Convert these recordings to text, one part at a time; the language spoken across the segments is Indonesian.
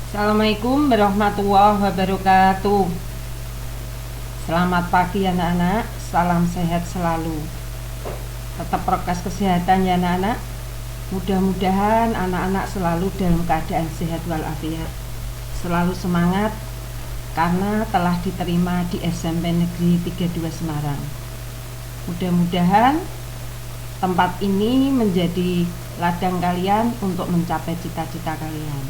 Assalamualaikum warahmatullahi wabarakatuh. Selamat pagi anak-anak, salam sehat selalu. Tetap prokes kesehatan ya anak-anak. Mudah-mudahan anak-anak selalu dalam keadaan sehat walafiat, selalu semangat karena telah diterima di SMP Negeri 32 Semarang. Mudah-mudahan tempat ini menjadi ladang kalian untuk mencapai cita-cita kalian.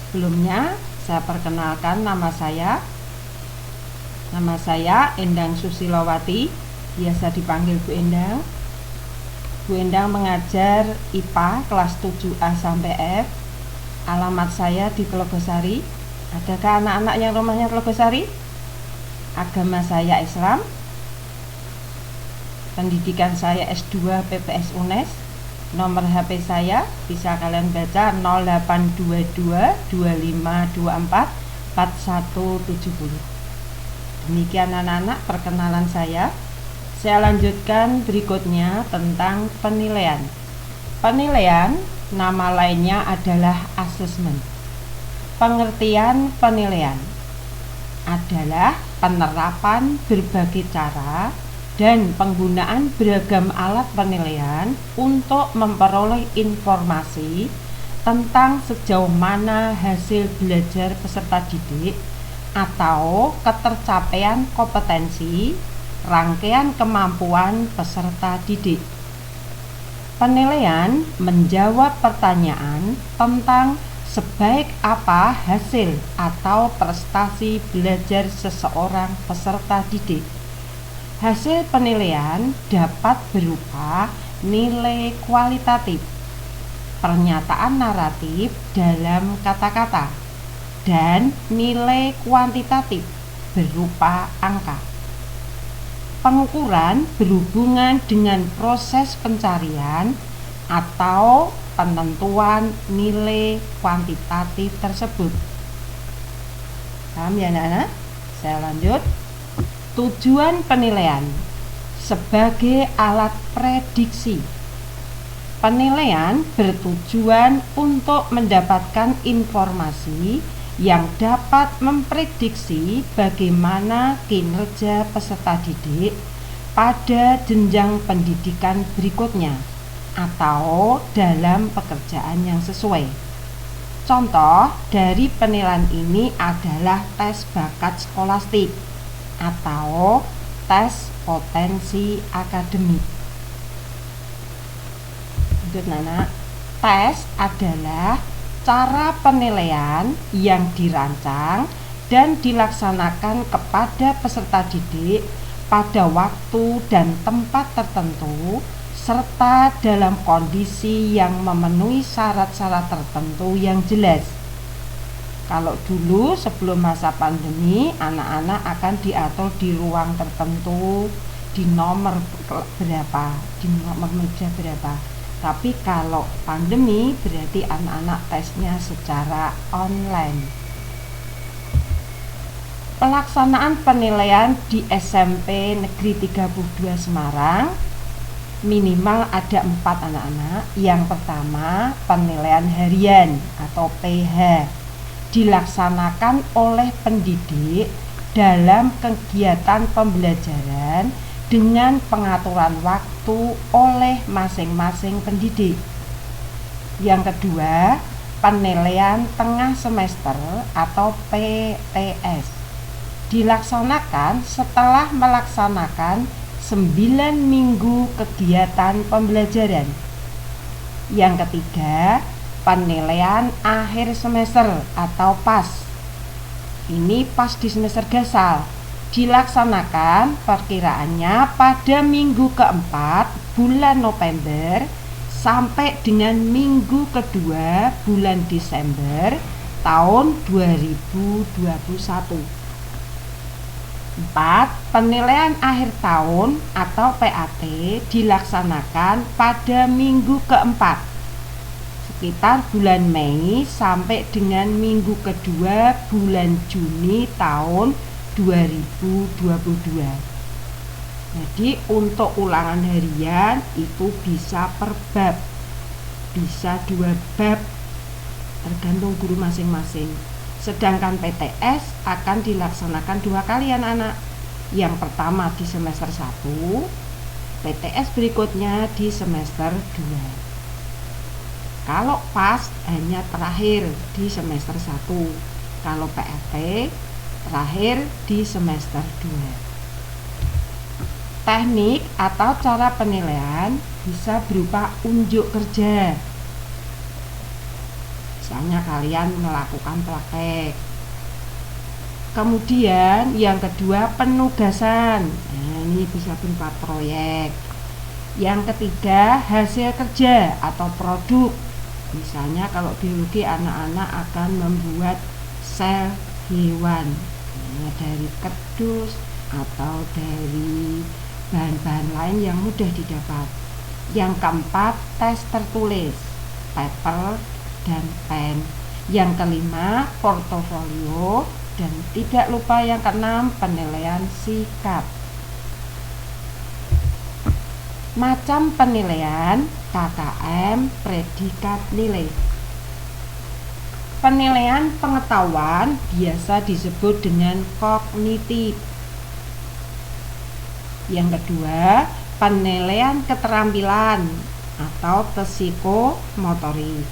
Sebelumnya saya perkenalkan nama saya Endang Susilowati, biasa dipanggil Bu Endang. Bu Endang mengajar IPA kelas 7A sampai F. Alamat saya di Telogosari. Adakah anak-anak yang rumahnya Telogosari? Agama saya Islam. Pendidikan saya S2 PPS UNES. Nomor HP saya bisa kalian baca 082225244170. Demikian anak-anak perkenalan saya. Saya lanjutkan berikutnya tentang penilaian. Penilaian nama lainnya adalah asesmen. Pengertian penilaian adalah penerapan berbagai cara dan penggunaan beragam alat penilaian untuk memperoleh informasi tentang sejauh mana hasil belajar peserta didik atau ketercapaian kompetensi rangkaian kemampuan peserta didik. Penilaian menjawab pertanyaan tentang sebaik apa hasil atau prestasi belajar seseorang peserta didik. Hasil penilaian dapat berupa nilai kualitatif, pernyataan naratif dalam kata-kata, dan nilai kuantitatif berupa angka. Pengukuran berhubungan dengan proses pencarian atau penentuan nilai kuantitatif tersebut. Paham ya anak-anak? Saya lanjut. Tujuan penilaian sebagai alat prediksi. Penilaian bertujuan untuk mendapatkan informasi yang dapat memprediksi bagaimana kinerja peserta didik pada jenjang pendidikan berikutnya atau dalam pekerjaan yang sesuai. Contoh dari penilaian ini adalah tes bakat skolastik atau tes potensi akademik. Lanjut Nana. Tes adalah cara penilaian yang dirancang dan dilaksanakan kepada peserta didik pada waktu dan tempat tertentu serta dalam kondisi yang memenuhi syarat-syarat tertentu yang jelas. Kalau dulu sebelum masa pandemi, anak-anak akan diatur di ruang tertentu, di nomor berapa, di nomor meja berapa. Tapi kalau pandemi berarti anak-anak tesnya secara online. Pelaksanaan penilaian di SMP Negeri 32 Semarang minimal ada 4 anak-anak. Yang pertama, penilaian harian atau PH dilaksanakan oleh pendidik dalam kegiatan pembelajaran dengan pengaturan waktu oleh masing-masing pendidik. Yang kedua, penilaian tengah semester atau PTS dilaksanakan setelah melaksanakan 9 minggu kegiatan pembelajaran. Yang ketiga, penilaian akhir semester atau PAS. Ini PAS di semester gasal. Dilaksanakan perkiraannya pada minggu keempat bulan November sampai dengan minggu kedua bulan Desember tahun 2021. 4. Penilaian akhir tahun atau PAT dilaksanakan pada minggu keempat sekitar bulan Mei sampai dengan minggu kedua bulan Juni tahun 2022. Jadi untuk ulangan harian itu bisa per bab, bisa 2 bab, tergantung guru masing-masing. Sedangkan PTS akan dilaksanakan 2 kali anak-anak. Yang pertama di semester 1, PTS berikutnya di semester 2. Kalau PAS hanya terakhir di semester 1. Kalau PRT terakhir di semester 2. Teknik atau cara penilaian bisa berupa unjuk kerja. Misalnya kalian melakukan praktek. Kemudian yang kedua penugasan. Nah, ini bisa berupa proyek. Yang ketiga hasil kerja atau produk. Misalnya kalau biologi anak-anak akan membuat sel hewan dari kardus atau dari bahan-bahan lain yang mudah didapat. Yang keempat tes tertulis, paper dan pen. Yang kelima portofolio, dan tidak lupa yang keenam penilaian sikap. Macam penilaian KKM predikat nilai. Penilaian pengetahuan biasa disebut dengan kognitif. Yang kedua, penilaian keterampilan atau psikomotorik.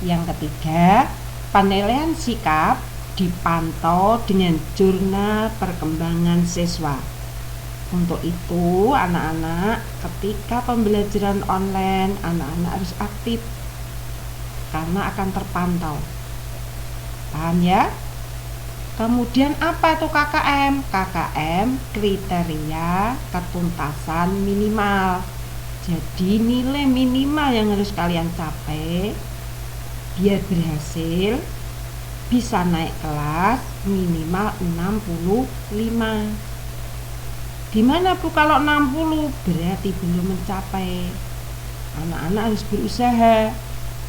Yang ketiga, penilaian sikap dipantau dengan jurnal perkembangan siswa. Untuk itu, anak-anak ketika pembelajaran online, anak-anak harus aktif karena akan terpantau. Paham ya? Kemudian apa itu KKM? KKM kriteria ketuntasan minimal. Jadi nilai minimal yang harus kalian capai biar berhasil bisa naik kelas minimal 65. Gimana Bu kalau 60? Berarti belum mencapai. Anak-anak harus berusaha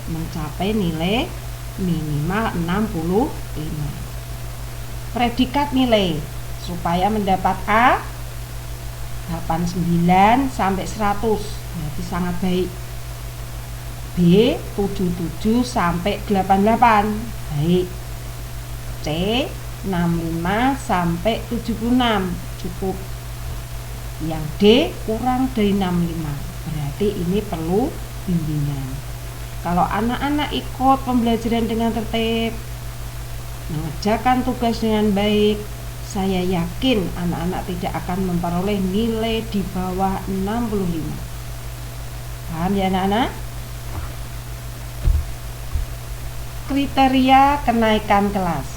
mencapai nilai minimal 65. Predikat nilai supaya mendapat A 89 sampai 100, berarti sangat baik. B 77 sampai 88, baik. C 65 sampai 76, cukup. Yang D kurang dari 65, berarti ini perlu bimbingan. Kalau anak-anak ikut pembelajaran dengan tertib, mengerjakan tugas dengan baik, saya yakin anak-anak tidak akan memperoleh nilai di bawah 65. Paham ya anak-anak? Kriteria kenaikan kelas.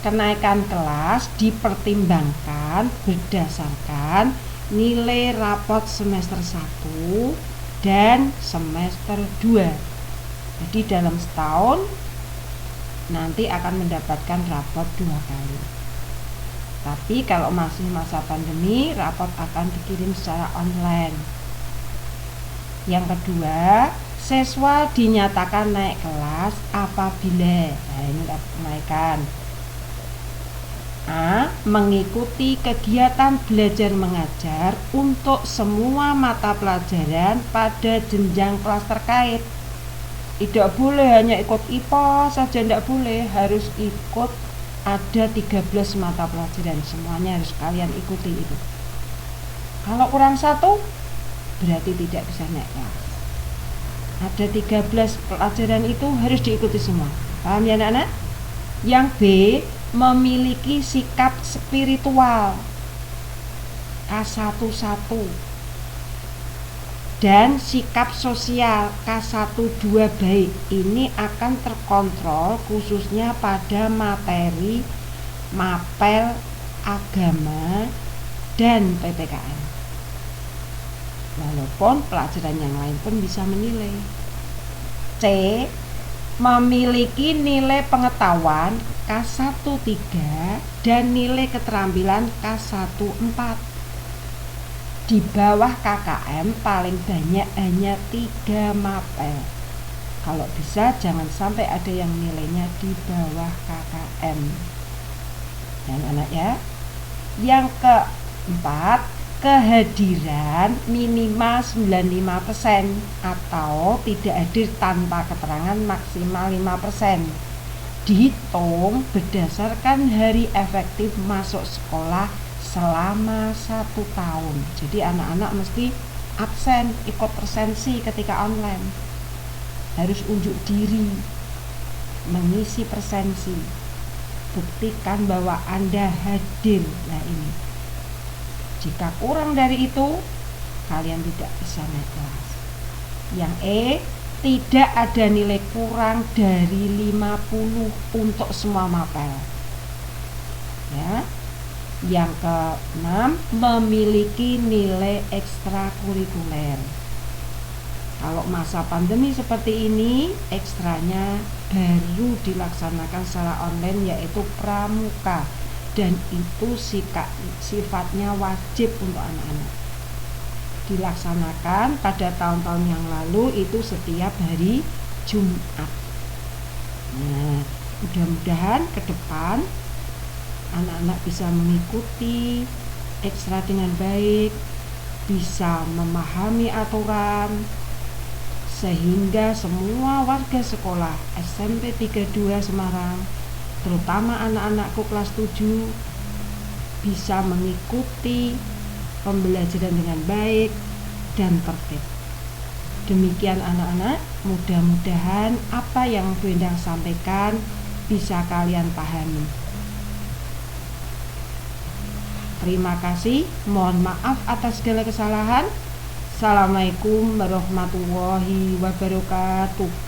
Kenaikan kelas dipertimbangkan berdasarkan nilai rapot semester 1 dan semester 2. Jadi dalam setahun nanti akan mendapatkan rapot 2 kali. Tapi kalau masih masa pandemi, rapot akan dikirim secara online. Yang kedua, siswa dinyatakan naik kelas apabila, nah ini kenaikan. A. Mengikuti kegiatan belajar mengajar untuk semua mata pelajaran pada jenjang kelas terkait. Tidak boleh hanya ikut IPA saja, tidak boleh, harus ikut ada 13 mata pelajaran, semuanya harus kalian ikuti itu. Kalau kurang 1 berarti tidak bisa naik kelas. Ada 13 pelajaran itu harus diikuti semua. Paham ya anak-anak? Yang B, memiliki sikap spiritual K11 dan sikap sosial K12 baik. Ini akan terkontrol khususnya pada materi mapel agama dan PPKN. Walaupun pelajaran yang lain pun bisa menilai. C. Memiliki nilai pengetahuan K13 dan nilai keterampilan K14. Di bawah KKM paling banyak hanya 3 mapel. Kalau bisa jangan sampai ada yang nilainya di bawah KKM. Dan anak ya. Yang 4. Kehadiran minimal 95% atau tidak hadir tanpa keterangan maksimal 5%. Dihitung berdasarkan hari efektif masuk sekolah selama 1 tahun. Jadi anak-anak mesti absen, ikut presensi ketika online. Harus unjuk diri, mengisi presensi. Buktikan bahwa Anda hadir. Nah ini. Jika kurang dari itu, kalian tidak bisa naik kelas. Yang E, tidak ada nilai kurang dari 50 untuk semua mapel. Ya. Yang ke-6, memiliki nilai ekstrakurikuler. Kalau masa pandemi seperti ini, ekstranya baru dilaksanakan secara online, yaitu pramuka, dan itu sifatnya wajib untuk anak-anak. Dilaksanakan pada tahun-tahun yang lalu itu setiap hari Jumat. Nah, mudah-mudahan ke depan anak-anak bisa mengikuti ekstra dengan baik, bisa memahami aturan, sehingga semua warga sekolah SMP 32 Semarang, terutama anak-anakku kelas 7, bisa mengikuti pembelajaran dengan baik dan tertib. Demikian anak-anak, mudah-mudahan apa yang Bu Endang sampaikan bisa kalian pahami. Terima kasih, mohon maaf atas segala kesalahan. Assalamualaikum warahmatullahi wabarakatuh.